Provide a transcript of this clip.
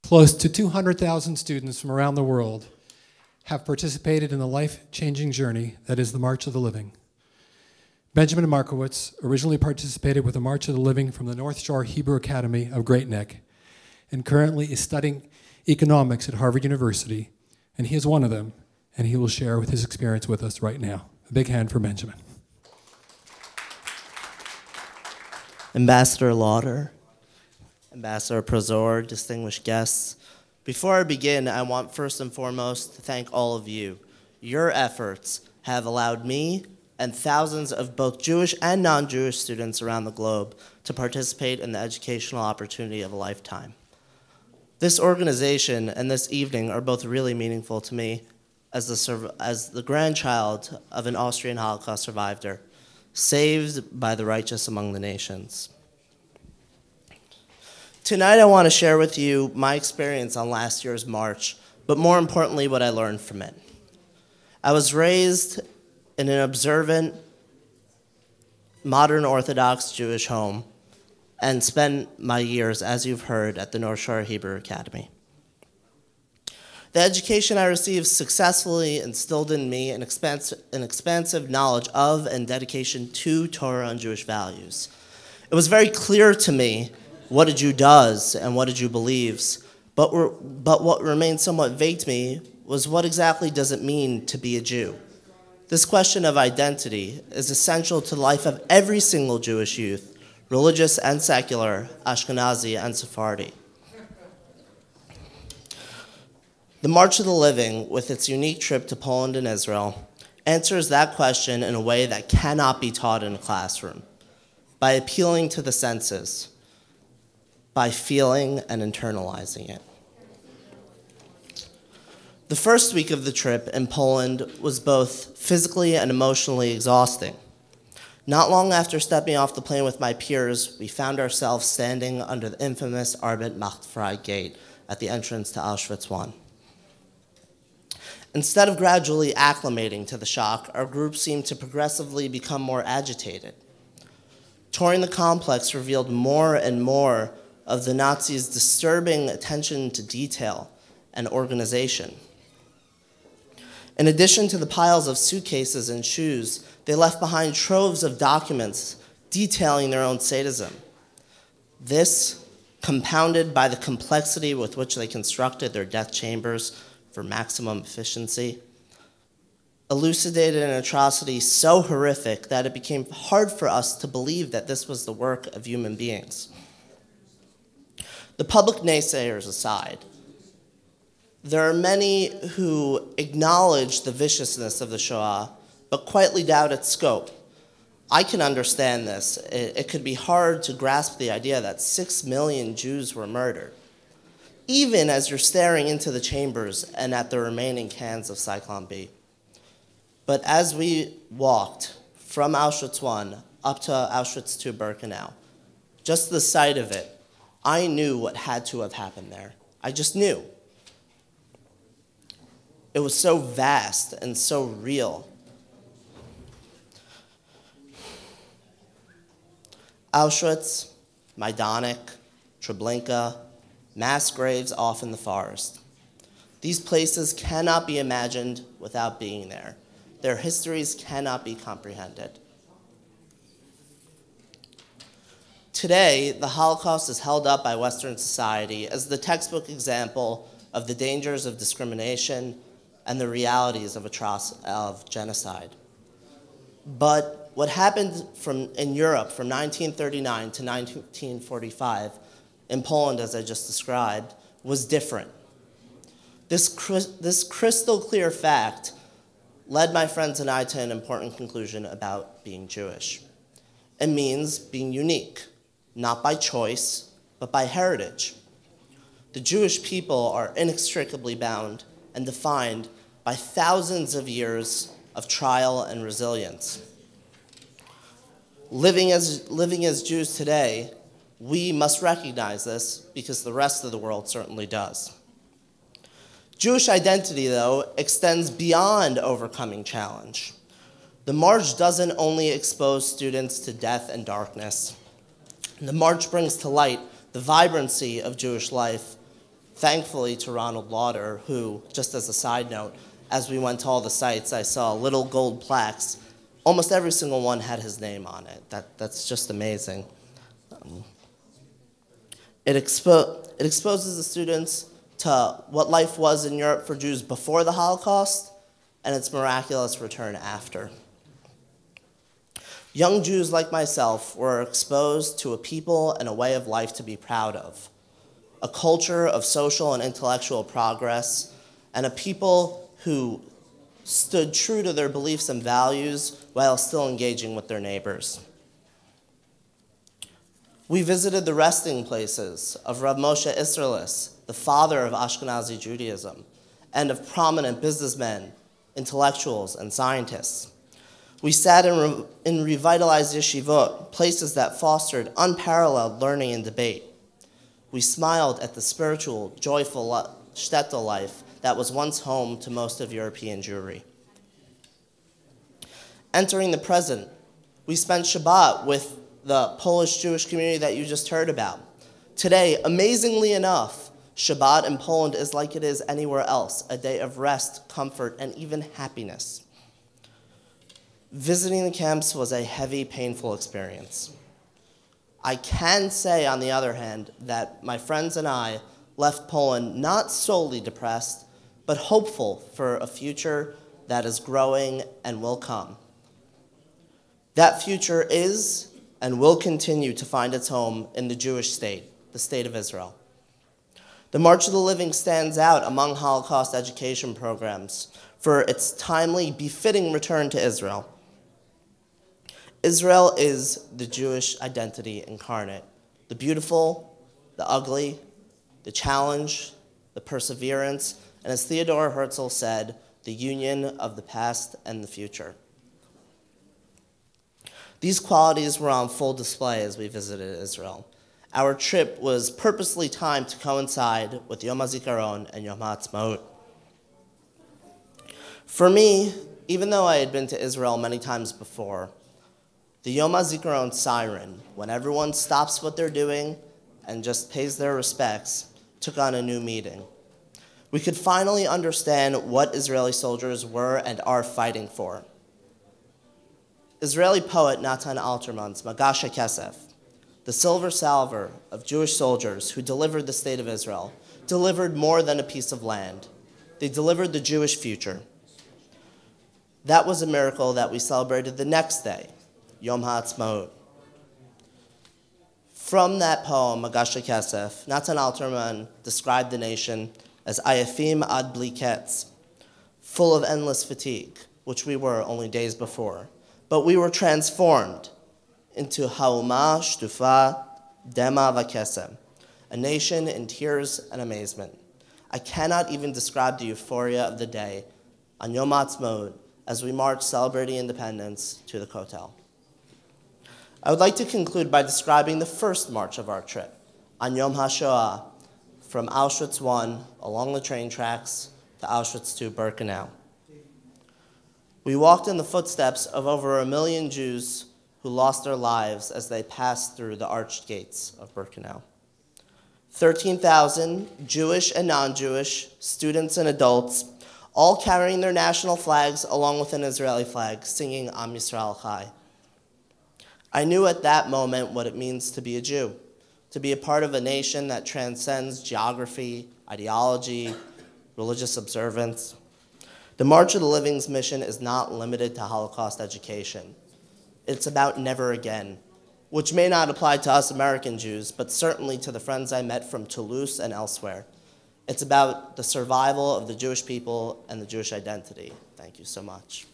Close to 200,000 students from around the world have participated in the life-changing journey that is the March of the Living. Benjamin Markowitz originally participated with the March of the Living from the North Shore Hebrew Academy of Great Neck and currently is studying economics at Harvard University, and he is one of them, and he will share his experience with us right now. A big hand for Benjamin. Ambassador Lauder, Ambassador Prozor, distinguished guests. Before I begin, I want first and foremost to thank all of you. Your efforts have allowed me and thousands of both Jewish and non-Jewish students around the globe to participate in the educational opportunity of a lifetime. This organization and this evening are both really meaningful to me as the grandchild of an Austrian Holocaust survivor, saved by the righteous among the nations. Tonight I want to share with you my experience on last year's march, but more importantly, what I learned from it. I was raised in an observant, modern Orthodox Jewish home and spent my years, as you've heard, at the North Shore Hebrew Academy. The education I received successfully instilled in me an expansive knowledge of and dedication to Torah and Jewish values. It was very clear to me what a Jew does and what a Jew believes, but what remained somewhat vague to me was what exactly does it mean to be a Jew? This question of identity is essential to the life of every single Jewish youth, religious and secular, Ashkenazi and Sephardi. The March of the Living, with its unique trip to Poland and Israel, answers that question in a way that cannot be taught in a classroom, by appealing to the senses, by feeling and internalizing it. The first week of the trip in Poland was both physically and emotionally exhausting. Not long after stepping off the plane with my peers, we found ourselves standing under the infamous Arbeit Macht Frei gate at the entrance to Auschwitz I. Instead of gradually acclimating to the shock, our group seemed to progressively become more agitated. Touring the complex revealed more and more of the Nazis' disturbing attention to detail and organization. In addition to the piles of suitcases and shoes, they left behind troves of documents detailing their own sadism. This, compounded by the complexity with which they constructed their death chambers for maximum efficiency, elucidated an atrocity so horrific that it became hard for us to believe that this was the work of human beings. The public naysayers aside, there are many who acknowledge the viciousness of the Shoah, but quietly doubt its scope. I can understand this. It could be hard to grasp the idea that 6 million Jews were murdered, even as you're staring into the chambers and at the remaining cans of Zyklon B. But as we walked from Auschwitz I up to Auschwitz II-Birkenau, just the sight of it, I knew what had to have happened there. I just knew. It was so vast and so real. Auschwitz, Majdanek, Treblinka, mass graves off in the forest. These places cannot be imagined without being there. Their histories cannot be comprehended. Today, the Holocaust is held up by Western society as the textbook example of the dangers of discrimination and the realities of genocide. But what happened in Europe from 1939 to 1945, in Poland, as I just described, was different. This crystal clear fact led my friends and I to an important conclusion about being Jewish. It means being unique, not by choice, but by heritage. The Jewish people are inextricably bound and defined by thousands of years of trial and resilience. Living as Jews today, we must recognize this because the rest of the world certainly does. Jewish identity, though, extends beyond overcoming challenge. The march doesn't only expose students to death and darkness. The march brings to light the vibrancy of Jewish life thankfully to Ronald Lauder, who, just as a side note, as we went to all the sites, I saw little gold plaques. Almost every single one had his name on it. That's just amazing. It exposes the students to what life was in Europe for Jews before the Holocaust and its miraculous return after. Young Jews like myself were exposed to a people and a way of life to be proud of, a culture of social and intellectual progress, and a people who stood true to their beliefs and values while still engaging with their neighbors. We visited the resting places of Rav Moshe Isserlis, the father of Ashkenazi Judaism, and of prominent businessmen, intellectuals, and scientists. We sat in revitalized yeshivot, places that fostered unparalleled learning and debate. We smiled at the spiritual, joyful shtetl life that was once home to most of European Jewry. Entering the present, we spent Shabbat with the Polish Jewish community that you just heard about. Today, amazingly enough, Shabbat in Poland is like it is anywhere else, a day of rest, comfort, and even happiness. Visiting the camps was a heavy, painful experience. I can say, on the other hand, that my friends and I left Poland not solely depressed, but hopeful for a future that is growing and will come. That future is and will continue to find its home in the Jewish state, the state of Israel. The March of the Living stands out among Holocaust education programs for its timely, befitting return to Israel. Israel is the Jewish identity incarnate, the beautiful, the ugly, the challenge, the perseverance, and as Theodore Herzl said, the union of the past and the future. These qualities were on full display as we visited Israel. Our trip was purposely timed to coincide with Yom Hazikaron and Yom Ha'atsmaut. For me, even though I had been to Israel many times before, the Yom Hazikaron siren, when everyone stops what they're doing and just pays their respects, took on a new meaning. We could finally understand what Israeli soldiers were and are fighting for. Israeli poet Natan Alterman's Magash HaKesef, the silver salver of Jewish soldiers who delivered the state of Israel, delivered more than a piece of land. They delivered the Jewish future. That was a miracle that we celebrated the next day, Yom Ha'atsmaut. From that poem, Magash HaKesef, Natan Alterman described the nation as ayafim ad bli ketz, full of endless fatigue, which we were only days before. But we were transformed into ha'uma shtufa dema v'kesem, a nation in tears and amazement. I cannot even describe the euphoria of the day on Yom Ha'atsmaut as we marched celebrating independence to the Kotel. I would like to conclude by describing the first march of our trip on Yom HaShoah from Auschwitz I along the train tracks to Auschwitz-Birkenau. We walked in the footsteps of over 1 million Jews who lost their lives as they passed through the arched gates of Birkenau. 13,000 Jewish and non-Jewish, students and adults, all carrying their national flags along with an Israeli flag, singing Am Yisrael Chai. I knew at that moment what it means to be a Jew, to be a part of a nation that transcends geography, ideology, religious observance. The March of the Living's mission is not limited to Holocaust education. It's about never again, which may not apply to us American Jews, but certainly to the friends I met from Toulouse and elsewhere. It's about the survival of the Jewish people and the Jewish identity. Thank you so much.